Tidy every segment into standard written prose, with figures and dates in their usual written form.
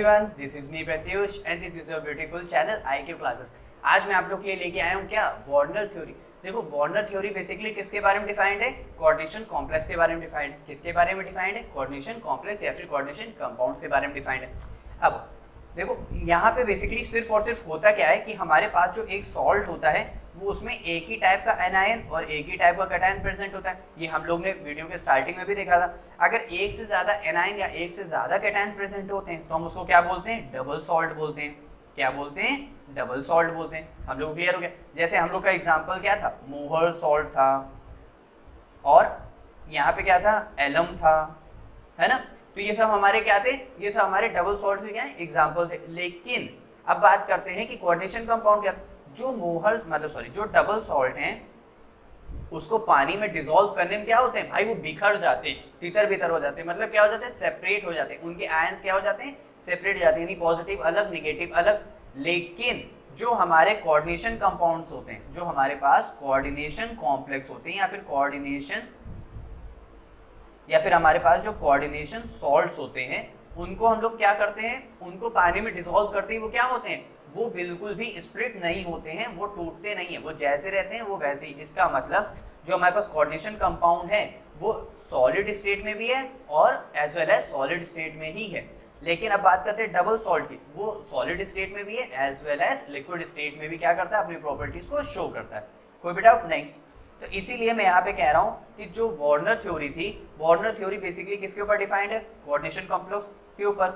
Everyone, this is me Pratyush and this is your beautiful channel IQ classes. आज मैं आप लोग के लिए लेके आया हूँ क्या, वार्नर थ्योरी। देखो वार्नर थ्योरी बेसिकली किसके बारे में डिफाइंड है, कोऑर्डिनेशन कॉम्प्लेक्स के बारे में डिफाइंड है। किसके बारे में डिफाइंड है, कोऑर्डिनेशन कॉम्प्लेक्स या फिर कोऑर्डिनेशन कंपाउंड्स के बारे में डिफाइंड है। अब देखो यहाँ पे बेसिकली सिर्फ और सिर्फ होता क्या है कि हमारे पास जो एक सॉल्ट होता है वो उसमें एक ही टाइप का एनायन और एक ही टाइप का कैटायन प्रेजेंट होता है। ये हम लोग ने वीडियो के स्टार्टिंग में भी देखा था। अगर एक से ज्यादा एनायन या एक से ज्यादा कैटायन प्रेजेंट होते हैं तो हम उसको क्या बोलते हैं, डबल सॉल्ट बोलते हैं। क्या बोलते हैं, डबल सॉल्ट बोलते हैं। हम लोग क्लियर हो गया। जैसे हम लोग का एग्जांपल क्या था, मोहर सॉल्ट था और यहाँ पे क्या था, एलम था, है ना। तो ये सब हमारे क्या थे, ये सब हमारे डबल सॉल्ट के क्या है, एग्जांपल थे। लेकिन अब बात करते हैं कि कोऑर्डिनेशन कंपाउंड क्या था। जो मोहर जो डबल सॉल्ट हैं उसको पानी में डिसॉल्व करने में क्या होते हैं भाई, वो बिखर जाते हैं, तितर बितर हो जाते हैं। मतलब क्या हो जाते हैं, सेपरेट हो जाते हैं। उनके आयंस क्या हो जाते हैं, सेपरेट हो जाते हैं, यानी पॉजिटिव अलग नेगेटिव अलग। लेकिन जो हमारे कोऑर्डिनेशन कंपाउंड्स होते हैं, जो हमारे पास कोऑर्डिनेशन कॉम्प्लेक्स होते हैं या फिर हमारे पास जो कोऑर्डिनेशन सॉल्ट्स होते हैं, उनको हम लोग क्या करते हैं, उनको पानी में डिसॉल्व करते हैं। वो क्या होते हैं, वो बिल्कुल भी स्प्लिट नहीं होते हैं, वो टूटते नहीं है, वो जैसे रहते हैं वो वैसे ही। इसका मतलब जो हमारे पास कोऑर्डिनेशन कंपाउंड है वो सॉलिड स्टेट में भी है और as well as solid state में ही है। लेकिन अब बात करते हैं डबल सॉल्ट की, वो सॉलिड स्टेट में भी है as well as liquid state में भी क्या करता है, अपनी प्रॉपर्टीज को शो करता है। कोई भी डाउट नहीं। तो इसीलिए मैं यहाँ पे कह रहा हूँ कि जो वार्नर थ्योरी थी, वार्नर थ्योरी बेसिकली किसके ऊपर डिफाइंड है, कोऑर्डिनेशन कॉम्प्लेक्स के ऊपर।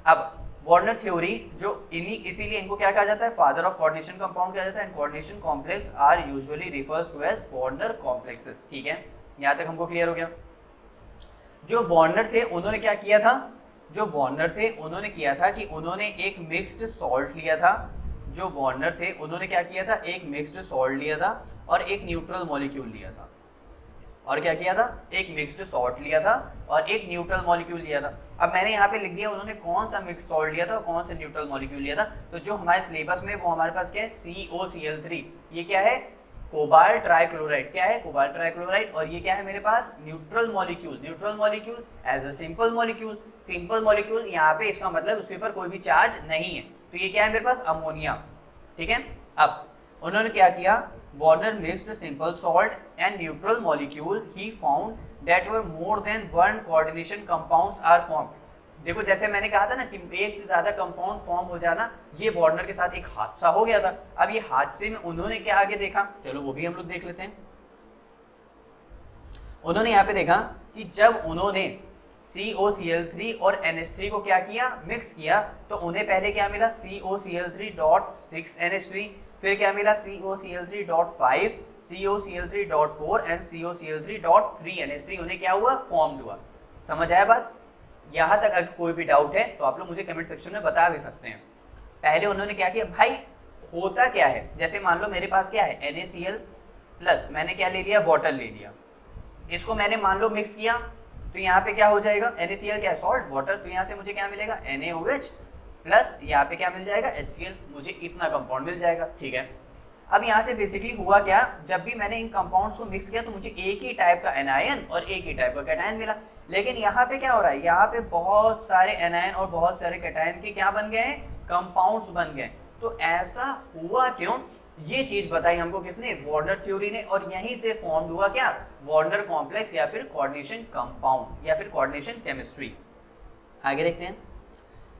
अब वार्नर थ्योरी जो इसीलिए इनको क्या कहा जाता है, फादर ऑफ कोऑर्डिनेशन कंपाउंड कहा जाता है। And coordination complex are usually refers to as Werner complexes. ठीक है, यहाँ तक हमको क्लियर हो गया। जो वार्नर थे उन्होंने क्या किया था, जो वार्नर थे उन्होंने किया था कि उन्होंने एक मिक्स्ड सॉल्ट लिया था। जो वार्नर थे उन्होंने क्या किया था, एक मिक्स्ड सॉल्ट लिया था और एक न्यूट्रल मॉलिक्यूल लिया था। और क्या किया था, एक मिक्स्ड सॉल्ट लिया था और एक न्यूट्रल मॉलिक्यूल लिया था। अब मैंने यहाँ पे लिख दिया उन्होंने कौन सा मिक्स्ड सॉल्ट लिया था और कौन सा न्यूट्रल मॉलिक्यूल लिया था। तो जो हमारे सिलेबस में वो हमारे पास क्या है, COCl3। ये क्या है, कोबाल्ट ट्राइक्लोराइड। क्या है, कोबाल्ट ट्राइक्लोराइड। और ये क्या है मेरे पास, neutral molecule. Neutral molecule as a simple molecule. Simple molecule यहाँ पे इसका मतलब उसके ऊपर कोई भी चार्ज नहीं है। तो ये क्या है मेरे पास, अमोनिया। ठीक है। अब उन्होंने क्या किया, Warner mixed simple salt and neutral molecule. He found that were more than one coordination compounds are formed. देखो जैसे मैंने कहा था ना कि एक से ज्यादा कंपाउंड फॉर्म हो जाना, ये वार्नर के साथ एक हादसा हो गया था। अब ये हादसे में उन्होंने क्या आगे देखा, चलो वो भी हम लोग देख लेते हैं। उन्होंने यहाँ पे देखा कि जब उन्होंने COCl3 और NH3 को क्या किया, मिक्स किया, तो उन्हें पहले क्या मिला, COCl3.6NH3, फिर क्या मिला, COCl3.5, COCl3.4 एंड COCl3.3NH3। उन्हें क्या हुआ, फॉर्म्ड हुआ। समझ आया बात। यहाँ तक अगर कोई भी डाउट है तो आप लोग मुझे कमेंट सेक्शन में बता भी सकते हैं। पहले उन्होंने क्या किया भाई, होता क्या है, जैसे मान लो मेरे पास क्या है, NaCl प्लस मैंने क्या ले लिया, वाटर ले लिया। इसको मैंने मान लो मिक्स किया तो यहाँ पे क्या हो जाएगा, NaCl क्या है, सॉल्ट, वाटर। तो यहाँ से मुझे क्या मिलेगा, NaOH प्लस यहाँ पे क्या मिल जाएगा, HCl। मुझे इतना कंपाउंड मिल जाएगा। ठीक है। अब यहाँ से बेसिकली हुआ क्या, जब भी मैंने इन कंपाउंड्स को मिक्स किया तो मुझे एक ही टाइप का एनायन और एक ही टाइप का कैटायन मिला। लेकिन यहाँ पे क्या हो रहा है, यहाँ पे बहुत सारे एनायन और बहुत सारे कैटायन के क्या बन गए हैं, कंपाउंड्स बन गए। तो ऐसा हुआ क्यों, ये चीज बताई हमको किसने, वार्नर थ्योरी ने। और यहीं से फॉर्म हुआ क्या, वार्नर कॉम्प्लेक्स या फिर कोऑर्डिनेशन कंपाउंड या फिर कोऑर्डिनेशन केमिस्ट्री। आगे देखते हैं,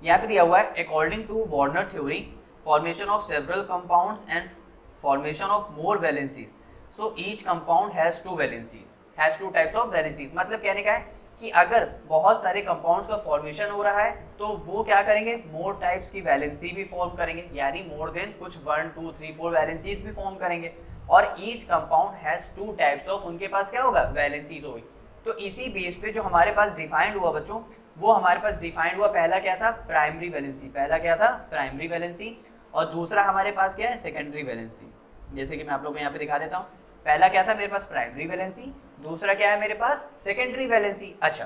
यहाँ पे दिया हुआ है, according to Werner theory formation of several compounds and formation of more valencies, so each compound has two valencies, has two types of valencies. मतलब कहने का है कि अगर बहुत सारे कंपाउंड्स का फॉर्मेशन हो रहा है तो वो क्या करेंगे, मोर टाइप्स की वैलेंसी भी फॉर्म करेंगे, यानी मोर देन कुछ 1 2 3 4 वैलेंसीज भी फॉर्म करेंगे। और each compound has 2 types of, उनके पास क्या होगा, वैलेंसीज होगी। तो इसी बेस पे जो हमारे पास डिफाइंड हुआ बच्चों, वो हमारे पास डिफाइंड हुआ, पहला क्या था, प्राइमरी वैलेंसी। पहला क्या था, प्राइमरी वैलेंसी। और दूसरा हमारे पास क्या है, सेकेंडरी वैलेंसी। जैसे कि मैं आप लोगों को यहाँ पे दिखा देता हूँ। पहला क्या था मेरे पास, प्राइमरी वैलेंसी। दूसरा क्या है मेरे पास, सेकेंडरी वैलेंसी। अच्छा,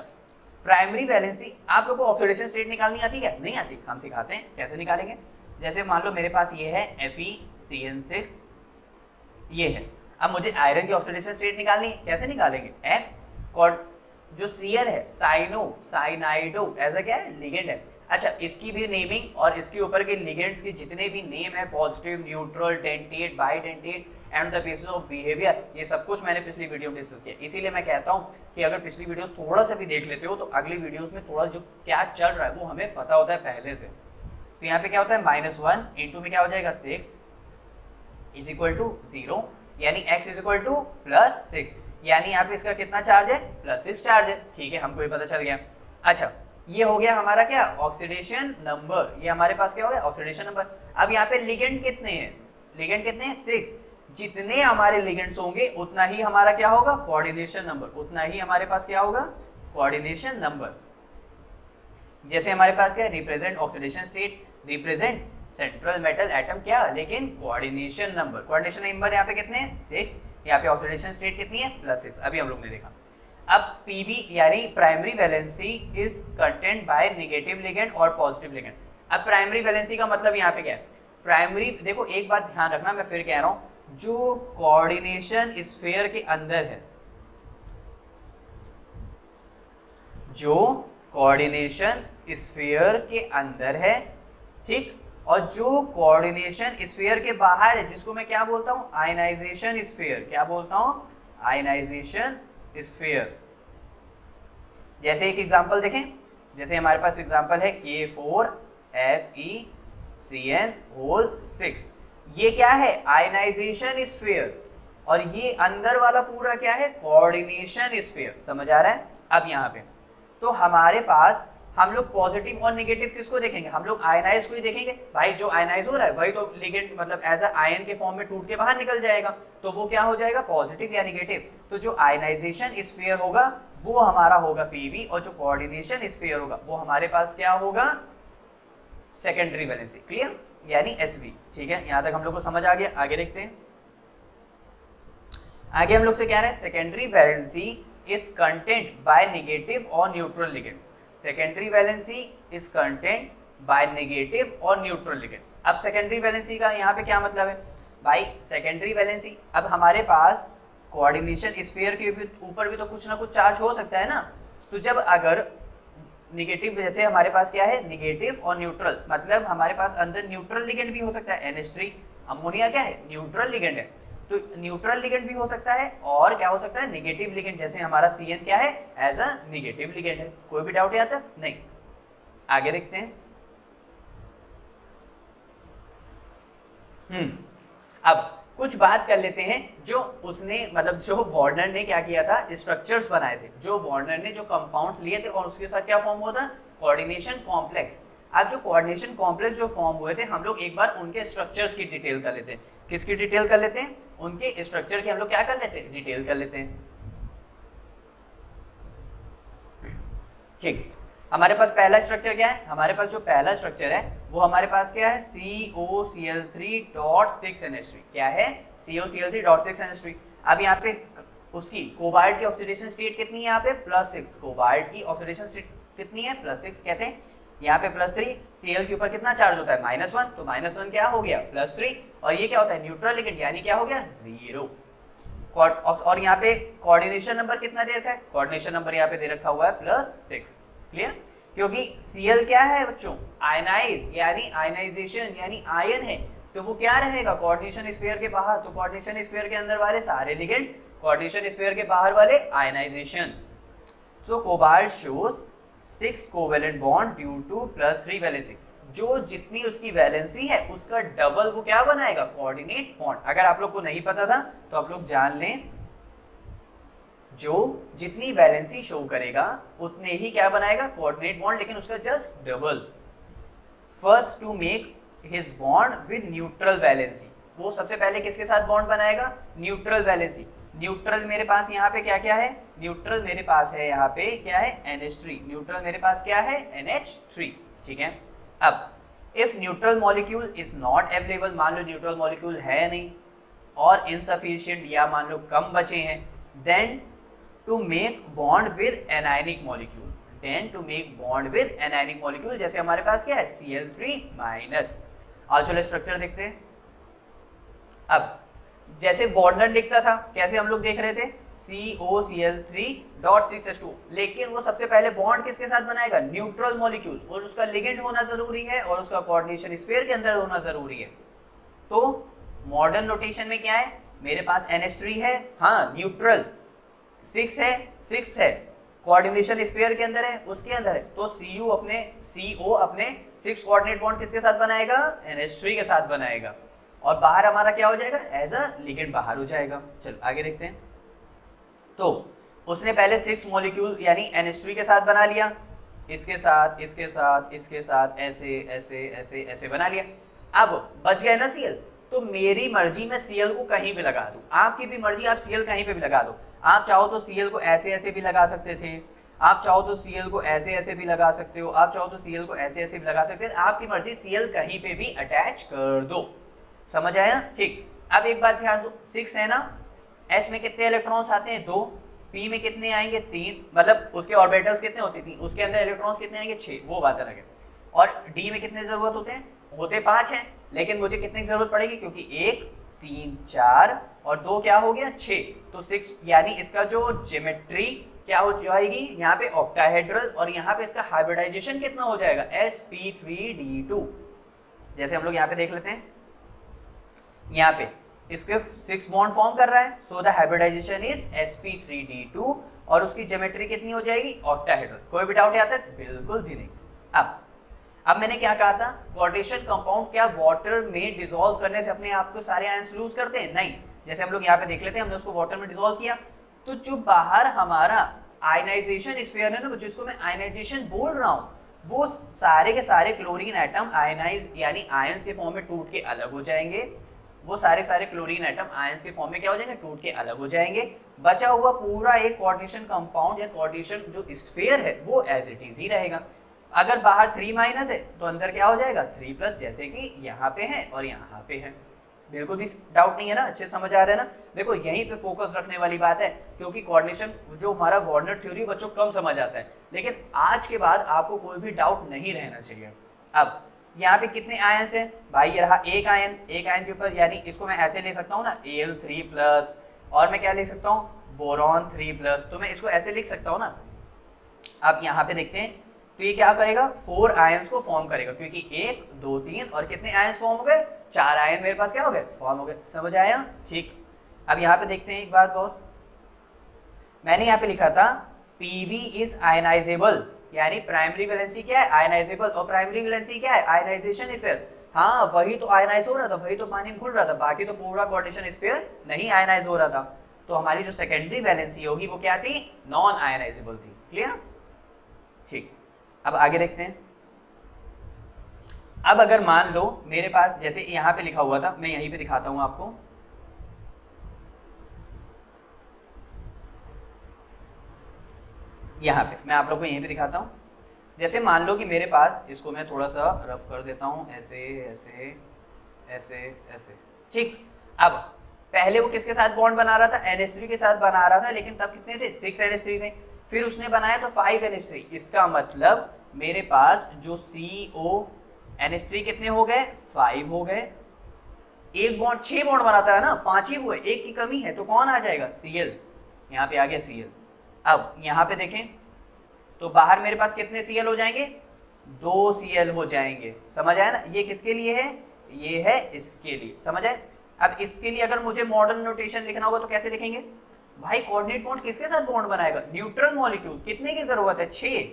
प्राइमरी वैलेंसी, आप लोग को ऑक्सीडेशन स्टेट निकालनी आती है, नहीं आती, हम सिखाते हैं कैसे निकालेंगे। जैसे मान लो मेरे पास ये है FeCN6, ये है। अब मुझे आयरन की ऑक्सीडेशन स्टेट निकालनी है, कैसे निकालेंगे, X जो Cl है, साइनाइडो एज अ क्या है, लिगेंड है। अच्छा, इसकी भी नेमिंग और इसके ऊपर के लिगेंड्स के जितने भी नेम है, positive, neutral, dentate, bidentate and the basis of behaviour, ये सब कुछ मैंने पिछली वीडियो में डिस्कस किया। इसीलिए मैं कहता हूँ कि अगर पिछली वीडियोस थोड़ा सा भी देख लेते हो तो अगली वीडियोस में थोड़ा जो क्या चल रहा है वो हमें पता होता है पहले से। तो यहाँ पे क्या होता है, -1 इंटू में क्या हो जाएगा 6 इज इक्वल टू 0, यानी x इज इक्वल टू +6, यानी यहाँ पे इसका कितना चार्ज है, +6 चार्ज है। ठीक है, हमको ये पता चल गया। अच्छा, ये हो गया हमारा क्या, ऑक्सीडेशन नंबर। ये हमारे पास क्या हो गया, ऑक्सीडेशन नंबर। अब यहाँ पे लिगेंड कितने हैं, लिगेंड कितने हैं, 6। जितने हमारे लिगेंड्स होंगे उतना ही हमारा क्या होगा, कोऑर्डिनेशन नंबर, उतना ही हमारे पास क्या होगा, कोऑर्डिनेशन नंबर। जैसे हमारे पास क्या है, represent oxidation state, represent central metal atom, क्या, लेकिन कोऑर्डिनेशन नंबर, कोऑर्डिनेशन नंबर यहाँ पे कितने हैं, 6। यहाँ पे ऑक्सीडेशन स्टेट कितनी है, +6, अभी हम लोग ने देखा। अब पीवी यानी primary valency is content by negative ligand और पॉजिटिव लिगेंड। अब प्राइमरी वैलेंसी का मतलब यहाँ पे क्या है, प्राइमरी, देखो एक बात ध्यान रखना, मैं फिर कह रहा हूँ, जो कोऑर्डिनेशन स्फीयर के अंदर है, जो कोऑर्डिनेशन स्फीयर के अंदर है, ठीक, और जो कोऑर्डिनेशन स्फीयर के बाहर है, जिसको मैं क्या बोलता हूं, आयनाइजेशन स्फीयर, क्या बोलता हूं, आयनाइजेशन स्फीयर। जैसे एक एग्जांपल देखें, जैसे हमारे पास एग्जांपल है K4FeCN6, ये क्या है, आयनाइजेशन स्फीयर, और ये अंदर वाला पूरा क्या है, कोऑर्डिनेशन स्फीयर। समझ आ रहा है। अब यहाँ पे तो हमारे पास हम लोग पॉजिटिव और नेगेटिव किसको देखेंगे, हम लोग आयनाइज को ही देखेंगे। भाई जो आयनाइज हो रहा है वही तो लिगेंड मतलब एज अ आयन के फॉर्म में टूट के बाहर निकल जाएगा, तो वो क्या हो जाएगा, पॉजिटिव या नेगेटिव। तो जो आयनाइजेशन स्फीयर होगा वो हमारा होगा पीवी, और जो कोऑर्डिनेशन स्फीयर होगा वो हमारे पास क्या होगा, सेकेंडरी वैलेंसी। क्लियर, यानी एसवी। ठीक है, यहां तक हम लोग को समझ आ गया। आगे देखते हैं, आगे हम लोग से क्या रहे हैं, secondary valency is content by negative और neutral ligand. Secondary valency is content by negative और न्यूट्रल लिगेंड। अब सेकेंडरी वैलेंसी का यहाँ पे क्या मतलब है भाई, सेकेंडरी वैलेंसी, अब हमारे पास कोऑर्डिनेशन स्फीयर के ऊपर भी तो कुछ ना कुछ चार्ज हो सकता है ना। तो जब अगर नेगेटिव, जैसे हमारे पास क्या है, नेगेटिव और न्यूट्रल, मतलब हमारे पास अंदर न्यूट्रल लिगेंड भी हो सकता है। NH3 अमोनिया क्या है, न्यूट्रल लिगेंड है, तो न्यूट्रल लिगेंड भी हो सकता है, और क्या हो सकता है, नेगेटिव लिगेंड, जैसे हमारा CN क्या है, एज अ नेगेटिव लिगेंड है। कोई भी डाउट यहाँ तक नहीं। आगे देखते हैं। अब कुछ बात कर लेते हैं जो उसने मतलब जो वार्नर ने क्या किया था, स्ट्रक्चर्स बनाए थे। जो वार्नर ने जो कंपाउंड्स लिए थे और उसके साथ क्या फॉर्म हुआ था, कोऑर्डिनेशन कॉम्प्लेक्स। अब जो कोऑर्डिनेशन कॉम्प्लेक्स जो फॉर्म हुए थे, हम लोग एक बार उनके स्ट्रक्चर्स की डिटेल कर लेते हैं। किसकी डिटेल कर लेते हैं, उनके स्ट्रक्चर की हम लोग क्या कर लेते हैं, डिटेल कर लेते हैं। ठीक, हमारे पास पहला स्ट्रक्चर क्या है, हमारे पास जो पहला स्ट्रक्चर है वो हमारे पास क्या है, COCl3.6NH3। क्या है, COCl3.6NH3। अब यहाँ पे उसकी कोबाल्ट की ऑक्सीडेशन स्टेट कितनी है, यहाँ पे +6। कोबाल्ट की ऑक्सीडेशन स्टेट कितनी है, +6। कैसे, यहाँ पे +3, Cl के ऊपर कितना चार्ज होता है, -1, तो -1 क्या हो गया, +3, और ये क्या होता है, न्यूट्रल लिगेंड, यानी क्या हो गया, 0। और यहाँ पे कोऑर्डिनेशन नंबर कितना दे रखा है, कोऑर्डिनेशन नंबर यहाँ पे दे रखा हुआ है +6। क्लियर, क्योंकि Cl क्या है बच्चों, आयनाइज, यानी आयनाइजेशन यानी आयन है, तो वो क्या रहेगा, कोऑर्डिनेशन स्फीयर के बाहर। तो कोऑर्डिनेशन स्फीयर के अंदर वाले सारे लिगेंड्स, कोऑर्डिनेशन स्फीयर के बाहर वाले ionization. So cobalt shows 6 covalent bond due to +3 valency. जो जितनी उसकी वैलेंसी है उसका डबल वो क्या बनाएगा, कोऑर्डिनेट बॉन्ड। अगर आप लोग को नहीं पता था तो आप लोग जान लें, जो जितनी वैलेंसी शो करेगा उतने ही क्या बनाएगा, कोऑर्डिनेट बॉन्ड, लेकिन उसका just double. First to make his bond with neutral valency, वो सबसे पहले किसके साथ बॉन्ड बनाएगा, न्यूट्रल वैलेंसी। न्यूट्रल मेरे पास यहाँ पे क्या क्या है, न्यूट्रल मेरे पास है यहाँ पे क्या है, NH3। न्यूट्रल मेरे पास क्या है, NH3। ठीक है, अब if neutral molecule is not available, मान लो न्यूट्रल मॉलिक्यूल है नहीं और इनसफिशिएंट या मान लो कम बचे हैं, then to make bond with anionic molecule, then to make bond with anionic molecule. जैसे हमारे पास क्या है, Cl3-। आज चलो स्ट्रक्चर देखते हैं। अब जैसे वार्नर लिखता था, कैसे हम लोग देख रहे थे, COCl3.6H2, लेकिन वो सबसे पहले बॉन्ड किसके साथ बनाएगा? न्यूट्रल मॉलिक्यूल, और उसका लिगेंड होना जरूरी है और उसका कोऑर्डिनेशन स्फीयर के अंदर होना जरूरी है। तो मॉडर्न नोटेशन में क्या है? मेरे पास NH3 है, हाँ न्यूट्रल, 6 है, कोऑर्डिनेशन स्फीयर के अंदर है, उसके अंदर है, तो CO अपने 6 कोऑर्डिनेट बॉन्ड किसके साथ बनाएगा? NH3 के साथ बनाएगा, और बाहर हमारा क्या हो जाएगा? एज अ लिगेंड बाहर हो जाएगा। चल आगे देखते हैं। तो उसने पहले 6 मॉलिक्यूल यानी NH3 के साथ बना लिया, इसके साथ, इसके साथ, इसके साथ, ऐसे ऐसे ऐसे ऐसे बना लिया। अब बच गए ना Cl, तो मेरी मर्जी मैं Cl को कहीं भी लगा दूं, आपकी भी मर्जी, आप Cl कहीं पे भी लगा दो। आप चाहो तो Cl को ऐसे ऐसे भी लगा सकते थे, आप चाहो तो Cl को ऐसे ऐसे भी लगा सकते हो, आप चाहो तो Cl को ऐसे ऐसे भी लगा सकते हो, आपकी मर्जी, Cl कहीं पे भी अटैच कर दो। समझ आया? ठीक। अब एक बात ध्यान दो, 6 है ना, S में कितने इलेक्ट्रॉन्स आते हैं? 2, P में कितने आएंगे? 3, मतलब उसके ऑर्बिटल्स कितने होते हैं? उसके अंदर इलेक्ट्रॉन्स कितने आएंगे? 6, वो बात अलग है। और D में कितने जरूरत होते हैं? 5 हैं, लेकिन मुझे कितने की जरूरत पड़ेगी? क्योंकि 1, 3, 4 और 2 क्या हो गया? 6, तो 6, यानी इसका जो ज्योमेट्री क्या हो जाएगी यहाँ पे? ऑक्टाहेड्रल, और यहाँ पे इसका हाइब्रिडाइजेशन कितना हो जाएगा? sp3d2। जैसे हम लोग यहाँ पे देख लेते हैं, यहाँ पे इसके 6 बॉन्ड फॉर्म कर रहा है, so the hybridisation is sp3d2, और उसकी ज्योमेट्री कितनी हो जाएगी? ऑक्टाहेड्रल। कोई भी डाउट यहाँ तक? बिल्कुल भी नहीं। अब मैंने क्या कहा था? क्वाड्रेशन कंपाउंड क्या वाटर में डिसॉल्व करने से अपने आप को सारे आयंस लूज करते हैं? नहीं। जैसे हम लोग यहाँ पे देख लेते हैं, हमने उसको वाटर में डिसॉल्व किया, तो जो बाहर हमारा आयनाइजेशन स्फीयर है ना, जिसको मैं आयनाइजेशन बोल रहा हूँ, वो सारे के सारे क्लोरीन एटम आयनाइज यानी आयंस के फॉर्म में टूट के अलग हो जाएंगे। वो सारे सारे क्लोरीन एटम आयंस के फॉर्म में क्या हो जाएंगे? टूट के अलग हो जाएंगे। बचा हुआ पूरा एक कोऑर्डिनेशन कंपाउंड या कोऑर्डिनेशन जो स्फीयर है वो एज इट इज ही रहेगा। अगर बाहर 3- है तो अंदर क्या हो जाएगा? 3+, जैसे कि यहाँ पे है और यहाँ पे है। बिल्कुल भी डाउट नहीं है ना? अच्छे समझ आ रहा है ना? देखो यहीं पे फोकस रखने वाली बात है, क्योंकि कोऑर्डिनेशन जो हमारा वार्नर थ्योरी बच्चों कम समझ आता है, लेकिन आज के बाद आपको कोई भी डाउट नहीं रहना चाहिए। अब यहाँ पे कितने आयंस हैं भाई? ये रहा एक आयन के ऊपर, यानी इसको मैं ऐसे ले सकता हूँ ना, Al3+, और मैं क्या लिख सकता हूँ? बोरॉन 3+, तो मैं इसको ऐसे लिख सकता हूँ ना। अब यहाँ पे देखते हैं, तो ये क्या करेगा? 4 आयंस को फॉर्म करेगा, क्योंकि 1, 2, 3 और कितने आयंस फॉर्म हो गए? 4 आयन मेरे पास क्या हो गए? फॉर्म हो गए। समझ आया? ठीक। अब यहाँ पे देखते हैं एक बात और, मैंने यहाँ पे लिखा था PV इज आयनाइजेबल, यानी प्राइमरी वैलेंसी क्या है? आयनाइजेबल, और प्राइमरी वैलेंसी क्या है? Ionisation sphere. हाँ वही तो आयनाइज हो रहा था, वही तो पानी घुल रहा था, बाकी तो पूरा कोऑर्डिनेशन स्फीयर नहीं आयनाइज हो रहा था। तो हमारी जो सेकेंडरी वैलेंसी होगी वो क्या थी? नॉन आयनाइजेबल थी। क्लियर? ठीक। अब आगे देखते हैं। अब अगर मान लो मेरे पास, जैसे यहाँ पे लिखा हुआ था, मैं यहीं पे दिखाता हूं आपको, यहाँ पे मैं आप लोग को यहीं पे दिखाता हूँ। जैसे मान लो कि मेरे पास, इसको मैं थोड़ा सा रफ कर देता हूँ, ऐसे ऐसे ऐसे ऐसे, ठीक। अब पहले वो किसके साथ बॉन्ड बना रहा था? NH3 के साथ बना रहा था, लेकिन तब कितने थे? 6 NH3 थे। फिर उसने बनाया तो 5 NH3। इसका मतलब मेरे पास जो CO NH3 कितने हो गए? 5 हो गए। एक बॉन्ड 6 बॉन्ड बनाता है ना, 5 ही हुए, एक की कमी है, तो कौन आ जाएगा? Cl। यहाँ पे आ गया Cl। अब यहाँ पे देखें तो बाहर मेरे पास कितने Cl हो जाएंगे? 2 Cl हो जाएंगे। समझ आया ना? ये किसके लिए है? ये है इसके लिए। समझ आए? अब इसके लिए अगर मुझे मॉडर्न नोटेशन लिखना होगा तो कैसे लिखेंगे भाई? कोऑर्डिनेट बॉन्ड किसके साथ बॉन्ड बनाएगा? Neutral molecule. कितने की जरूरत है? 6।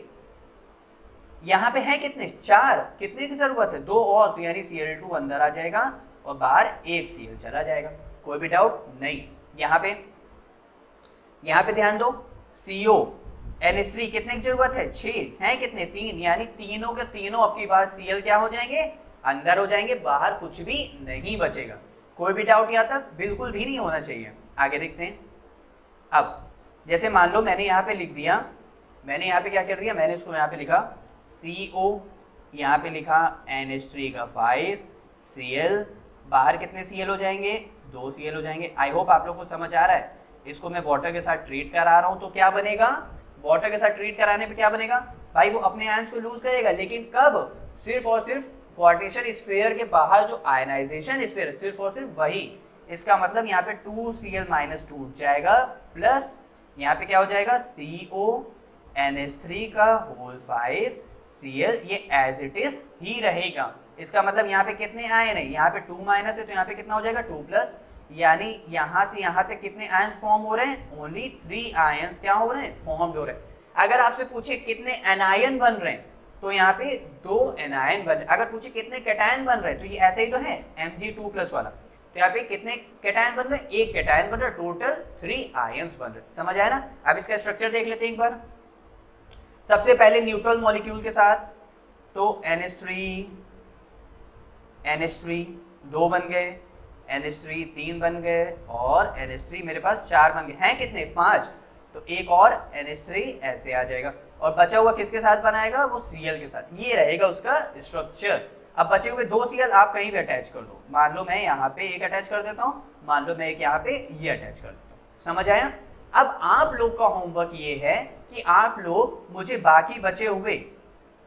यहाँ पे है कितने? 4। कितने की जरूरत है? 2 और, तो यानी Cl2 अंदर आ जाएगा और बाहर 1 Cl चला जाएगा। कोई भी डाउट नहीं? यहाँ पे ध्यान दो, CO NH3 कितने की जरूरत है? 6 है, कितने? 3, यानी तीनों के तीनों अब की बार Cl क्या हो जाएंगे? अंदर हो जाएंगे, बाहर कुछ भी नहीं बचेगा। कोई भी डाउट यहाँ तक? बिल्कुल भी नहीं होना चाहिए। आगे देखते हैं। अब जैसे मान लो मैंने यहाँ पे लिख दिया, मैंने यहाँ पे क्या कर दिया? मैंने इसको यहाँ पे लिखा CO, यहाँ पे लिखा NH3 का 5 Cl, बाहर कितने Cl हो जाएंगे? 2 Cl हो जाएंगे। आई होप आप लोग को समझ आ रहा है। इसको मैं वाटर के साथ ट्रीट करा रहा हूँ तो क्या बनेगा? वाटर के साथ ट्रीट कराने पे क्या बनेगा भाई? वो अपने आयंस को लूज करेगा, लेकिन कब? सिर्फ और सिर्फ कोऑर्डिनेशन स्फीयर के बाहर जो आयनाइजेशन स्फीयर, सिर्फ और सिर्फ वही इसका मतलब यहाँ पे 2Cl माइनस टूट जाएगा, प्लस यहाँ पे क्या हो जाएगा CONH3 का होल 5 Cl, ये एज इट इज ही रहेगा। इसका मतलब यहाँ पे कितने आयन है, यहाँ पे 2 माइनस है तो यहाँ पे कितना हो जाएगा 2 प्लस, यानी यहाँ से यहाँ तक कितने आयंस फॉर्म हो रहे हैं, ओनली 3 आयंस क्या हो रहे हैं, फॉर्म हो रहे हैं। अगर आपसे पूछे कितने एनायन बन रहे हैं तो यहाँ पे 2 एनायन बन रहे हैं। अगर पूछे कितने कैटायन बन रहे हैं तो ये ऐसे ही तो है Mg2+ वाला, तो यहाँ पे कितने कैटायन बन रहे हैं, एक कैटायन बन रहा है, टोटल 3 आयंस बन रहे हैं। समझ आया ना। अब इसका स्ट्रक्चर देख लेते हैं एक बार। सबसे पहले न्यूट्रल मॉलिक्यूल के साथ तो NH3 2 बन गए, NH3 3 बन गए और NH3 मेरे पास 4 बन गए हैं, कितने 5, तो एक और NH3 ऐसे आ जाएगा और बचा हुआ किसके साथ बनाएगा, वो Cl के साथ। ये रहेगा उसका स्ट्रक्चर। अब बचे हुए 2 Cl आप कहीं भी अटैच कर दो, मान लो मैं यहाँ पे एक अटैच कर देता हूँ, मान लो मैं एक यहाँ पे ये अटैच कर देता हूँ। समझ आया। अब आप लोग का होमवर्क ये है कि आप लोग मुझे बाकी बचे हुए,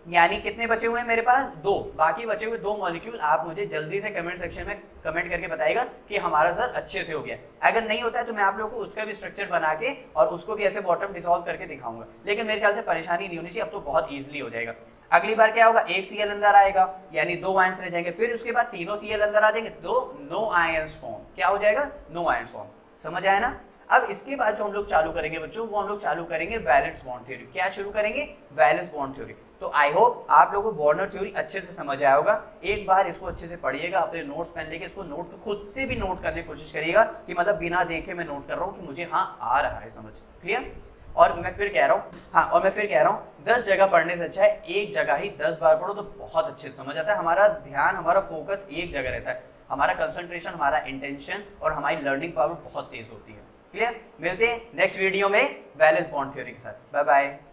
यानी कितने बचे हुए हैं मेरे पास 2, बाकी बचे हुए 2 मॉलिक्यूल आप मुझे जल्दी से कमेंट सेक्शन में कमेंट करके बताइएगा कि हमारा सर अच्छे से हो गया। अगर नहीं होता है तो मैं आप लोगों को उसका भी स्ट्रक्चर बना के और उसको भी ऐसे बॉटम डिसॉल्व करके दिखाऊंगा, लेकिन मेरे ख्याल से परेशानी नहीं होनी चाहिए, अब तो बहुत ईजिली हो जाएगा। अगली बार क्या होगा, एक Cl अंदर आएगा यानी 2 आयंस रह जाएंगे, फिर उसके बाद तीनों Cl अंदर आ जाएंगे, 2 नो आयंस फॉर्म, क्या हो जाएगा, नो आयंस फॉर्म। समझ आया ना। अब इसके बाद जो हम लोग चालू करेंगे बच्चों, वो हम लोग चालू करेंगे वैलेंस बॉन्ड थ्योरी। क्या शुरू करेंगे, वैलेंस बॉन्ड थ्योरी। तो आई होप आप लोगों को वार्नर थ्योरी अच्छे से समझ आया होगा। एक बार इसको अच्छे से पढ़िएगा, अपने नोट्स पेन लेके इसको नोट पे खुद से भी नोट करने की कोशिश करिएगा कि मतलब बिना देखे मैं नोट कर रहा हूँ कि मुझे हाँ आ रहा है समझ। क्लियर। और मैं फिर कह रहा हूँ 10 जगह पढ़ने से अच्छा है एक जगह ही 10 बार पढ़ो तो बहुत अच्छे से समझ आता है। हमारा ध्यान, हमारा फोकस एक जगह रहता है, हमारा कंसंट्रेशन, हमारा इंटेंशन और हमारी लर्निंग पावर बहुत तेज होती है। क्लियर। मिलते हैं नेक्स्ट वीडियो में वैलेंस बॉन्ड थ्योरी के साथ। Bye bye.